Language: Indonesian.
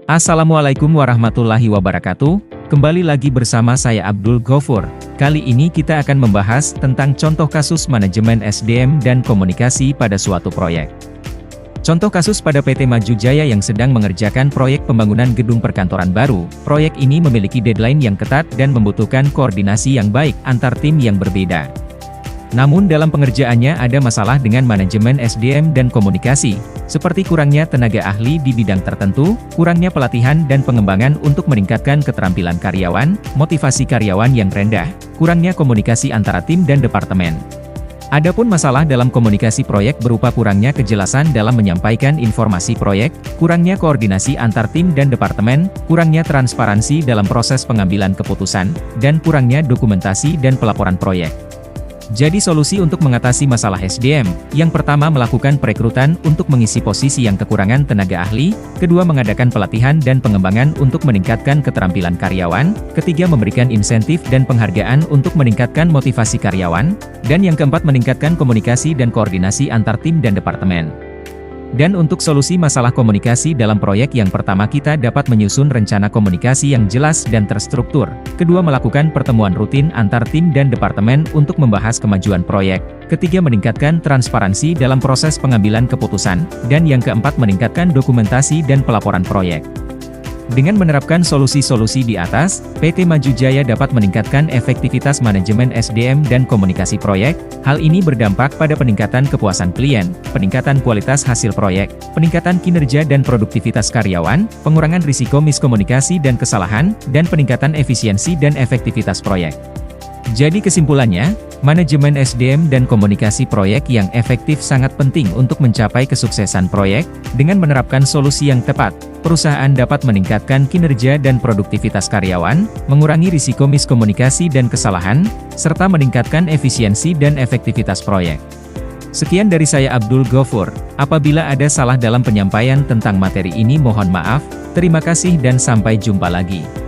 Assalamualaikum warahmatullahi wabarakatuh. Kembali lagi bersama saya Abdul Ghafur. Kali ini kita akan membahas tentang contoh kasus manajemen SDM dan komunikasi pada suatu proyek. Contoh kasus pada PT Maju Jaya yang sedang mengerjakan proyek pembangunan gedung perkantoran baru. Proyek ini memiliki deadline yang ketat dan membutuhkan koordinasi yang baik antar tim yang berbeda. Namun dalam pengerjaannya ada masalah dengan manajemen SDM dan komunikasi, seperti kurangnya tenaga ahli di bidang tertentu, kurangnya pelatihan dan pengembangan untuk meningkatkan keterampilan karyawan, motivasi karyawan yang rendah, kurangnya komunikasi antara tim dan departemen. Adapun masalah dalam komunikasi proyek berupa kurangnya kejelasan dalam menyampaikan informasi proyek, kurangnya koordinasi antar tim dan departemen, kurangnya transparansi dalam proses pengambilan keputusan, dan kurangnya dokumentasi dan pelaporan proyek. Jadi solusi untuk mengatasi masalah SDM, yang pertama melakukan perekrutan untuk mengisi posisi yang kekurangan tenaga ahli, kedua mengadakan pelatihan dan pengembangan untuk meningkatkan keterampilan karyawan, ketiga memberikan insentif dan penghargaan untuk meningkatkan motivasi karyawan, dan yang keempat meningkatkan komunikasi dan koordinasi antar tim dan departemen. Dan untuk solusi masalah komunikasi dalam proyek yang pertama kita dapat menyusun rencana komunikasi yang jelas dan terstruktur. Kedua melakukan pertemuan rutin antar tim dan departemen untuk membahas kemajuan proyek. Ketiga meningkatkan transparansi dalam proses pengambilan keputusan. Dan yang keempat meningkatkan dokumentasi dan pelaporan proyek. Dengan menerapkan solusi-solusi di atas, PT Maju Jaya dapat meningkatkan efektivitas manajemen SDM dan komunikasi proyek. Hal ini berdampak pada peningkatan kepuasan klien, peningkatan kualitas hasil proyek, peningkatan kinerja dan produktivitas karyawan, pengurangan risiko miskomunikasi dan kesalahan, dan peningkatan efisiensi dan efektivitas proyek. Jadi kesimpulannya, manajemen SDM dan komunikasi proyek yang efektif sangat penting untuk mencapai kesuksesan proyek. Dengan menerapkan solusi yang tepat, perusahaan dapat meningkatkan kinerja dan produktivitas karyawan, mengurangi risiko miskomunikasi dan kesalahan, serta meningkatkan efisiensi dan efektivitas proyek. Sekian dari saya Abdul Ghafur. Apabila ada salah dalam penyampaian tentang materi ini mohon maaf. Terima kasih dan sampai jumpa lagi.